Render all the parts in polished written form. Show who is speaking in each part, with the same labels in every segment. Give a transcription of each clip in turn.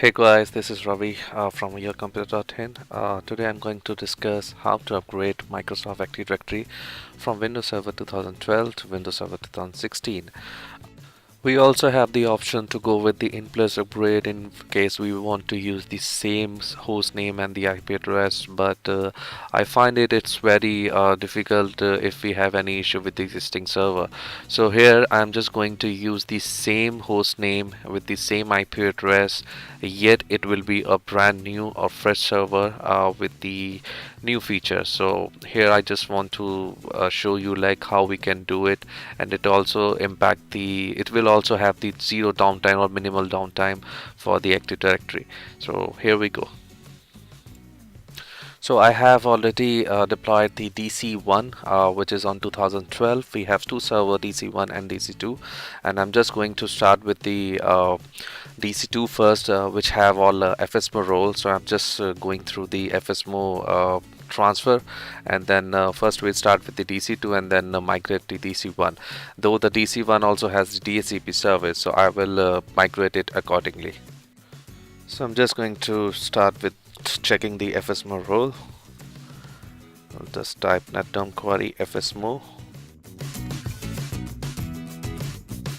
Speaker 1: Hey guys, this is Ravi from YourComputer.in. Today I'm going to discuss how to upgrade Microsoft Active Directory from Windows Server 2012 to Windows Server 2016. We also have the option to go with the in-place upgrade in case we want to use the same host name and the IP address, but I find it's very difficult if we have any issue with the existing server. So here I'm just going to use the same host name with the same IP address, yet it will be a brand new or fresh server with the new features. So here I just want to show you like how we can do it, and it will also have the zero downtime or minimal downtime for the Active Directory. So here we go. So I have already deployed the DC1, which is on 2012. We have two server, DC1 and DC2, and I'm just going to start with the DC2 first, which have all FSMO roles. So I'm just going through the FSMO transfer, and then first we'll start with the DC2 and then migrate to DC1. Though the DC1 also has the DHCP service, so I will migrate it accordingly. So I'm just going to start with checking the FSMO role. I'll just type netterm query FSMO.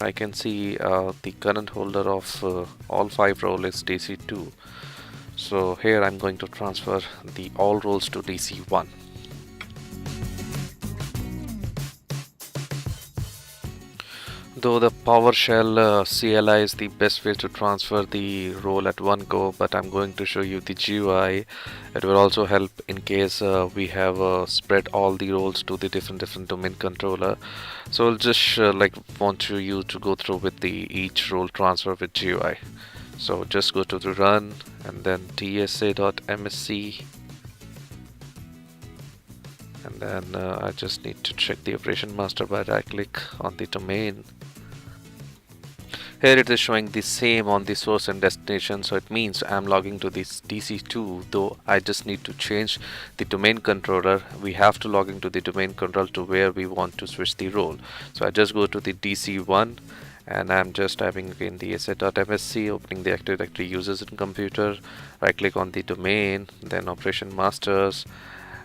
Speaker 1: I can see the current holder of all 5 roles is DC2. So here I'm going to transfer the all roles to DC1. Though the PowerShell CLI is the best way to transfer the role at one go, but I'm going to show you the GUI. It will also help in case we have spread all the roles to the different domain controller. So I'll just want you to go through with the each role transfer with GUI. So just go to the run and then tsa.msc, and then I just need to check the operation master by right click on the domain. Here it is showing the same on the source and destination, so it means I'm logging to this DC2, though I just need to change the domain controller. We have to log into the domain controller to where we want to switch the role. So I just go to the DC1 and I'm just typing in the asset.msc, opening the Active Directory users in computer, right click on the domain, then operation masters,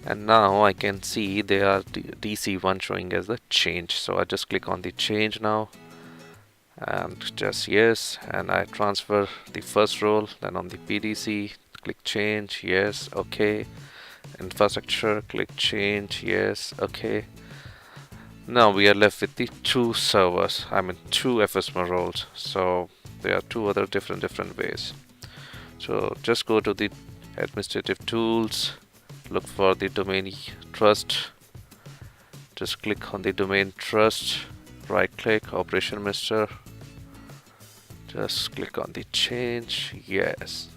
Speaker 1: and now I can see they are DC1 showing as the change. So I just click on the change now and just yes, and I transfer the first role. Then on the PDC click change, yes, okay. Infrastructure click change, yes, okay. Now we are left with the two servers, two FSMO roles. So there are two other different ways. So just go to the administrative tools, look for the domain trust, just click on the domain trust, right click, operation master, just click on the change, yes.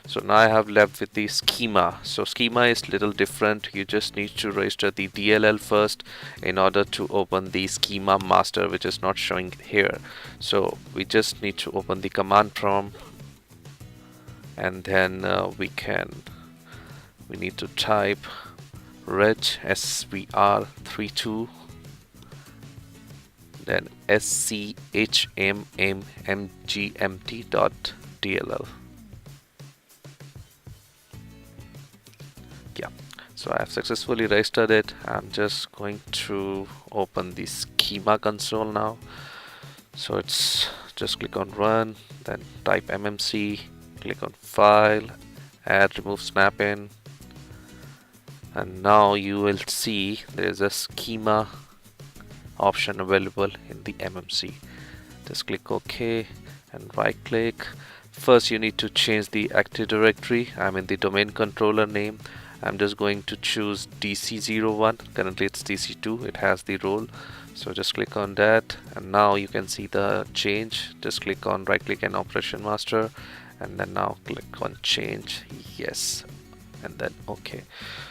Speaker 1: So now I have left with the schema. So schema is little different. You just need to register the DLL first in order to open the schema master, which is not showing here. So we just need to open the command prompt, and then we need to type reg svr32, then schmmgmt.dll. Yeah, so I have successfully registered it. I'm just going to open the schema console now. So it's just click on run, then type mmc, click on file, add remove snap-in, and now you will see there is a schema option available in the mmc. Just click OK and right click. First you need to change the Active Directory. I'm in the domain controller name. I'm just going to choose DC01. Currently it's DC2, it has the role, so just click on that, and now you can see the change. Just click on right click and operation master, and then now click on change, yes, and then OK.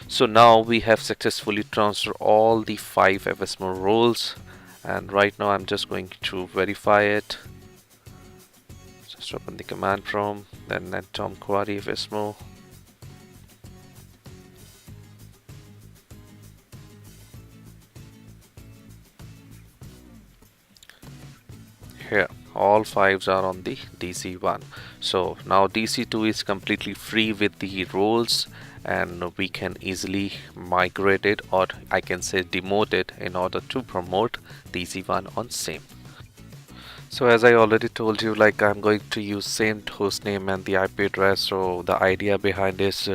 Speaker 1: So now we have successfully transferred all the 5 FSMO roles, and right now I'm just going to verify it. Just open the command prompt, then netterm query FSMO. Here all fives are on the DC1. So now DC2 is completely free with the roles, and we can easily migrate it, or I can say demote it, in order to promote DC1 on same. So as I already told you, like I'm going to use same hostname and the IP address. So the idea behind is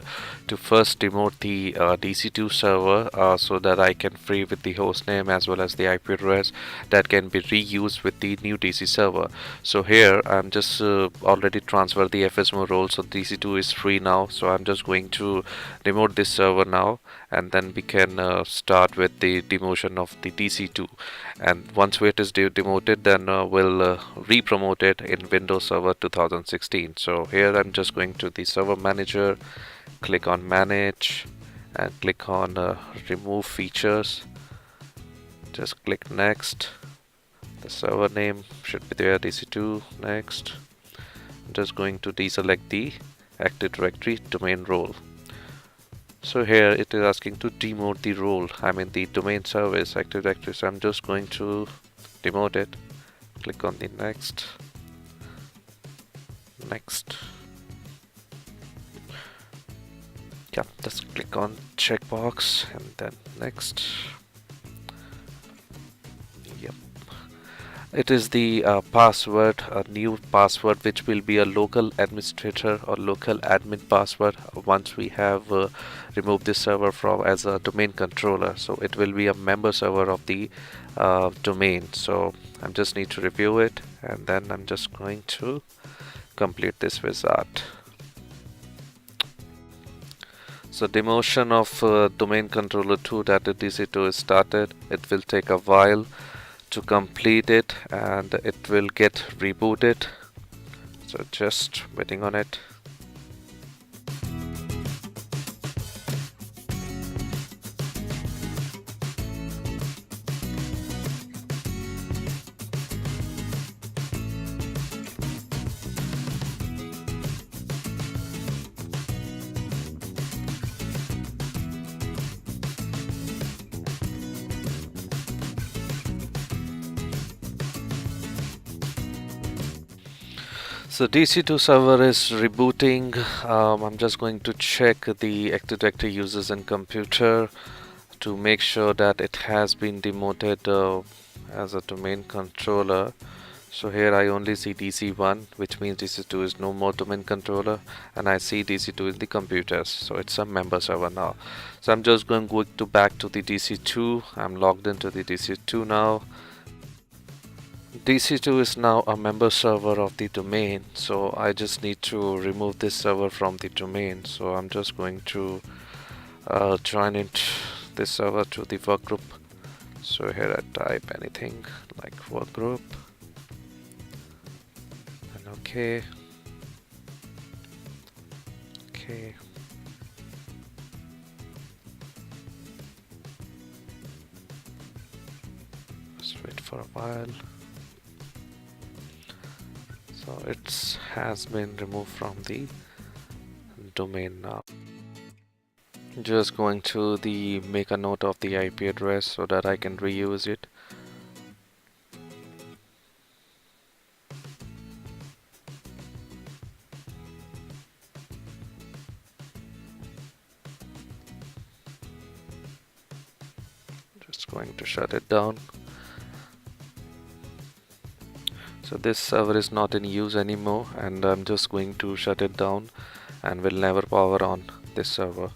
Speaker 1: to first demote the DC2 server so that I can free with the hostname as well as the IP address that can be reused with the new DC server. So here I'm just already transferred the FSMO role, so DC2 is free now. So I'm just going to demote this server now, and then we can start with the demotion of the DC2. And once it is demoted, then we'll re-promote it in Windows Server 2016. So here I'm just going to the server manager, click on manage, and click on remove features. Just click next. The server name should be there, DC2. Next. I'm just going to deselect the Active Directory domain role. So here it is asking to demote the role, I mean the domain service Active Directory. So I'm just going to demote it. Click on the next. Yeah, just click on checkbox and then next. Yep. It is the password, a new password, which will be a local administrator or local admin password once we have removed this server from as a domain controller. So it will be a member server of the domain. So I just need to review it, and then I'm just going to complete this wizard. So demotion of domain controller 2 that DC2 is started. It will take a while to complete it, and it will get rebooted. So just waiting on it. So DC2 server is rebooting. I'm just going to check the Active Directory users and computer to make sure that it has been demoted as a domain controller. So here I only see DC1, which means DC2 is no more domain controller, and I see DC2 in the computers. So it's a member server now. So I'm just going to back to the DC2. I'm logged into the DC2 now. DC2 is now a member server of the domain, so I just need to remove this server from the domain. So I'm just going to join this server to the workgroup. So here I type anything like workgroup, and okay. Just wait for a while. So it has been removed from the domain now. Just going to make a note of the IP address so that I can reuse it. Just going to shut it down. So this server is not in use anymore, and I'm just going to shut it down and will never power on this server.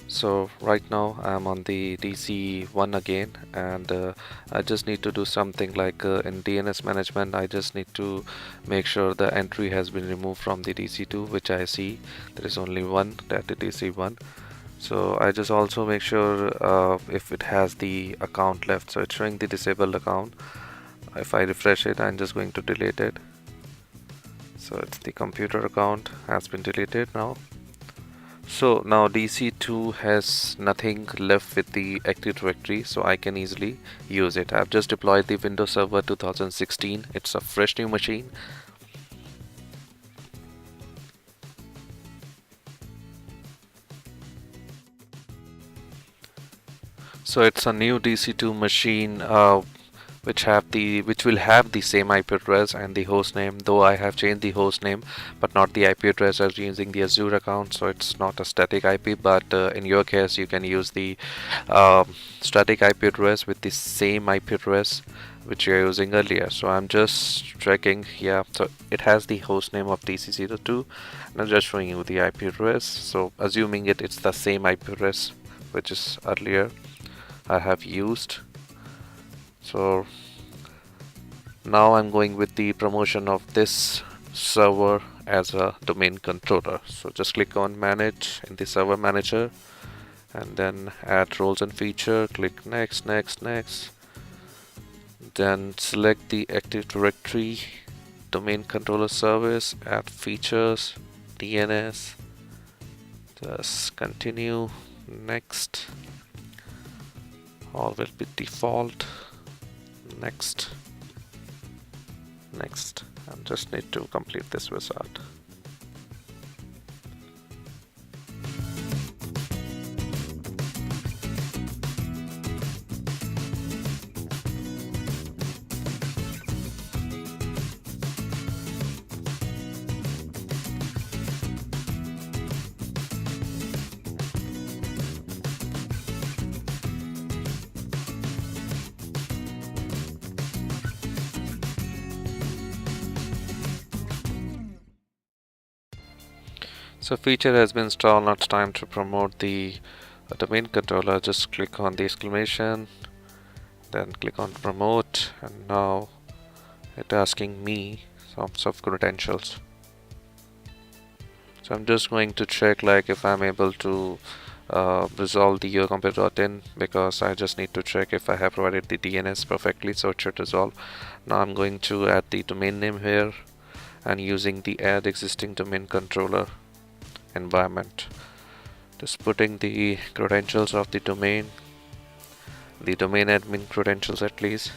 Speaker 1: So right now I'm on the DC1 again, and I just need to do something like in DNS management. I just need to make sure the entry has been removed from the DC2, which I see there is only one, that is DC1. So I just also make sure if it has the account left. So it's showing the disabled account. If I refresh it, I'm just going to delete it. So it's the computer account has been deleted now. So now DC2 has nothing left with the Active Directory, so I can easily use it. I've just deployed the Windows Server 2016. It's a fresh new machine. So it's a new DC2 machine which will have the same IP address and the host name, though I have changed the host name but not the IP address as using the Azure account, so it's not a static IP. But in your case you can use the static IP address with the same IP address which you're using earlier. So I'm just checking. Yeah, so it has the host name of DC02 and I'm just showing you the IP address, so assuming it's the same IP address which is earlier I have used. So now I'm going with the promotion of this server as a domain controller. So just click on manage in the server manager and then add roles and feature, click next, then select the Active Directory domain controller service, add features, DNS, just continue, next, all will be default, next, and just need to complete this wizard. So feature has been installed. Now it's time to promote the domain controller. Just click on the exclamation, then click on promote, and now it's asking me some credentials. So I'm just going to check like if I'm able to resolve the yourcomputer.in, because I just need to check if I have provided the DNS perfectly, so it should resolve. Now I'm going to add the domain name here and using the add existing domain controller environment, just putting the credentials of the domain admin credentials at least.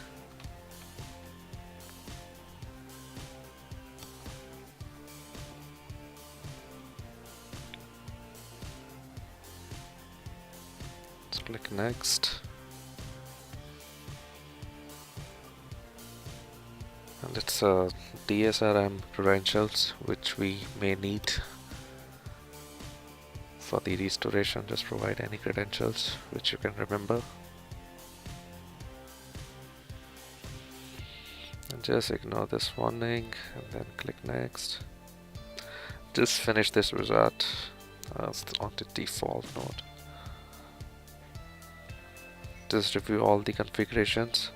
Speaker 1: Let's click next, and it's DSRM credentials which we may need for the restoration. Just provide any credentials which you can remember and just ignore this warning and then click next. Just finish this wizard on the default node. Just review all the configurations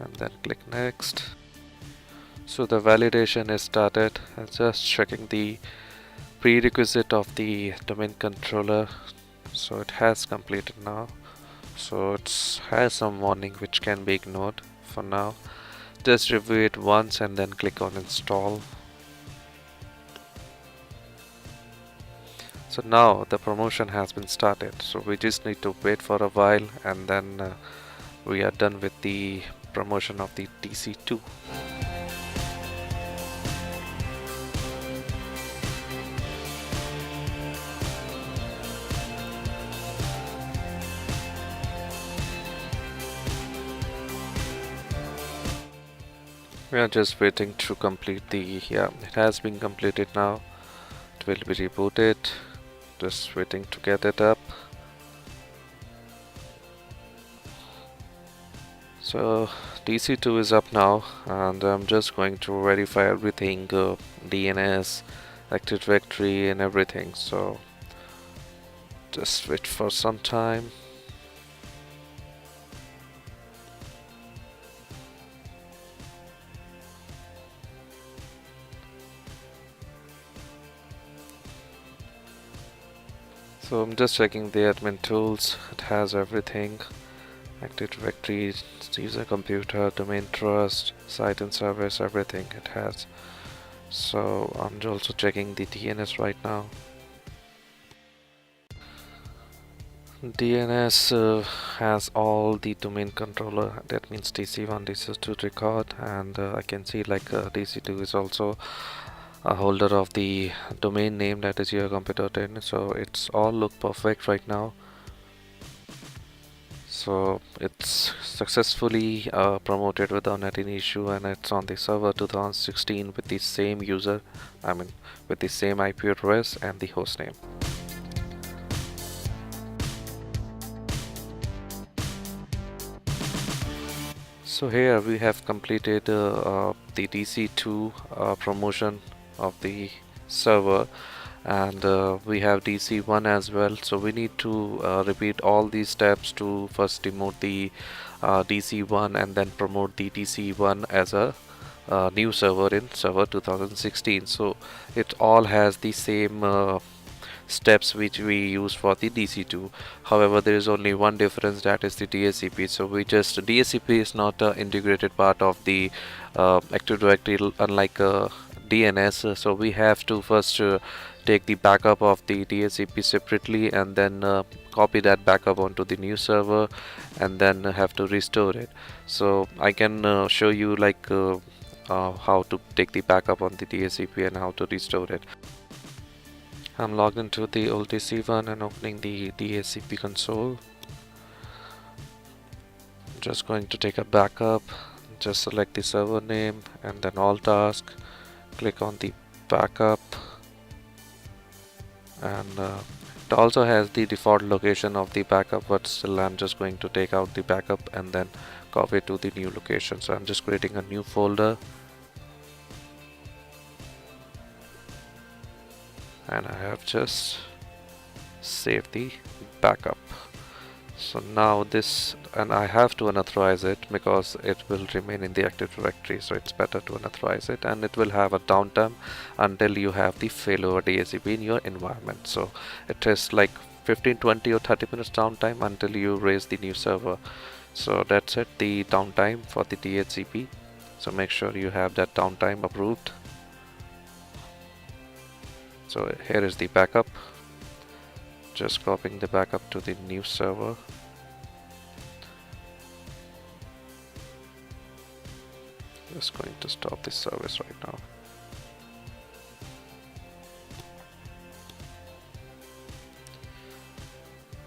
Speaker 1: and then click next. So the validation is started and just checking the prerequisite of the domain controller, so it has completed now. So it has some warning which can be ignored for now. Just review it once and then click on install. So now the promotion has been started, so we just need to wait for a while and then we are done with the promotion of the DC2. We are just waiting to complete the, yeah, it has been completed now. It will be rebooted. Just waiting to get it up. So DC2 is up now and I'm just going to verify everything, DNS, Active Directory and everything. So just wait for some time. So I'm just checking the admin tools. It has everything: Active Directory, user computer, domain trust, site and service, everything it has. So I'm also checking the DNS right now. DNS has all the domain controller, that means DC1, DC2 record, and I can see like DC2 is also a holder of the domain name, that is yourcomputer.in. So it's all look perfect right now. So it's successfully promoted without any issue, and it's on the server 2016 with the same user, I mean with the same IP address and the hostname. So here we have completed the DC2 promotion of the server, and we have DC1 as well. So we need to repeat all these steps to first demote the DC1 and then promote the DC1 as a new server in server 2016. So it all has the same steps which we use for the DC2. However, there is only one difference, that is the DHCP. So we just DHCP is not an integrated part of the Active Directory unlike DNS. So we have to first take the backup of the DHCP separately and then copy that backup onto the new server and then have to restore it. So I can show you like how to take the backup on the DHCP and how to restore it. I'm logged into the old DC1 and opening the DHCP console. I'm just going to take a backup. Just select the server name and then all task. Click on the backup, and it also has the default location of the backup, but still I'm just going to take out the backup and then copy it to the new location. So I'm just creating a new folder, and I have just saved the backup. So now this, and I have to unauthorize it because it will remain in the Active Directory, so it's better to unauthorize it, and it will have a downtime until you have the failover DHCP in your environment. So it is like 15, 20 or 30 minutes downtime until you raise the new server. So that's it, the downtime for the DHCP. So make sure you have that downtime approved. So here is the backup. Just copying the backup to the new server. Just going to stop this service right now.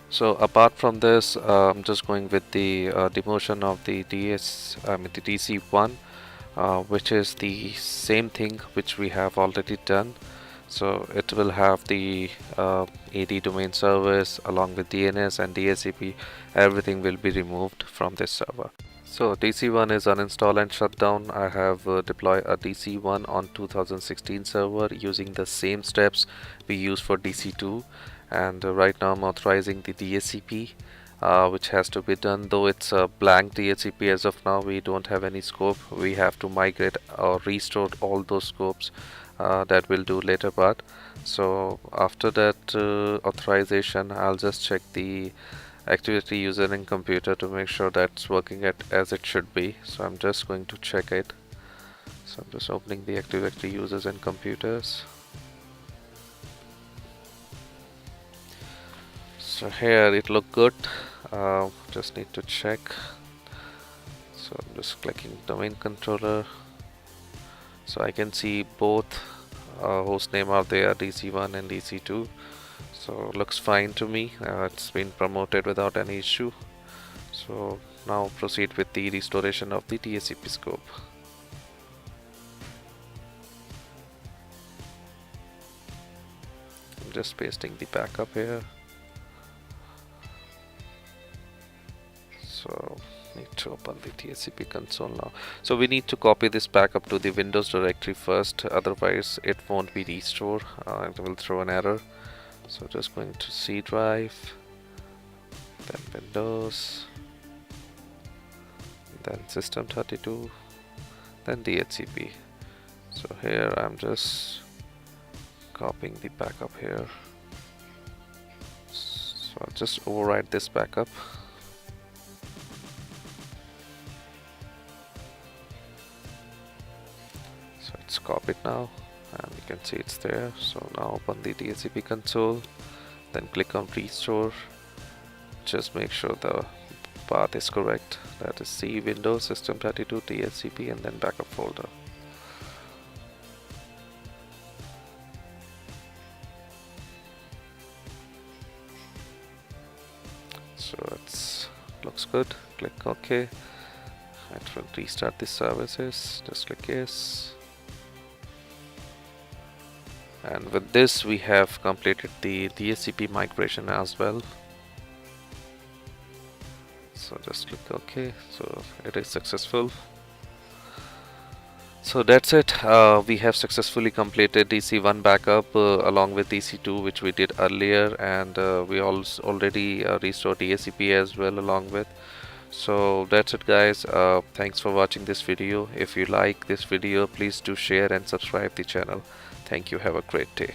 Speaker 1: So apart from this, I'm just going with the demotion of the the DC1, which is the same thing which we have already done. So it will have the AD domain service along with DNS and DHCP. Everything will be removed from this server. So DC1 is uninstall and shut down. I have deployed a DC1 on 2016 server using the same steps we use for DC2, and right now I'm authorizing the DHCP, which has to be done. Though it's a blank DHCP as of now, we don't have any scope. We have to migrate or restore all those scopes. That we'll do later part. So after that authorization, I'll just check the activity user and computer to make sure that's working as it should be. So I'm just going to check it. So I'm just opening the Active Directory users and computers. So here it looked good. Just need to check. So I'm just clicking domain controller. So I can see both host name are there, DC1 and DC2. So looks fine to me. It's been promoted without any issue. So now proceed with the restoration of the DHCP scope. I'm just pasting the backup here. So need to open the DHCP console now. So we need to copy this backup to the Windows directory first, otherwise it won't be restored. It will throw an error. So just going to C drive, then Windows, then System32, then DHCP. So here I'm just copying the backup here. So I'll just overwrite this backup. It's copied now, and you can see it's there. So now open the DHCP console, then click on restore. Just make sure the path is correct, that is C Windows System32 DHCP and then backup folder. So it's looks good. Click OK. It will restart the services. Just click yes. And with this we have completed the DHCP migration as well. So just click OK. So it is successful. So that's it. We have successfully completed DC1 backup along with DC2, which we did earlier, and we also already restored DHCP as well along with. So that's it, guys. Thanks for watching this video. If you like this video, please do share and subscribe the channel. Thank you. Have a great day.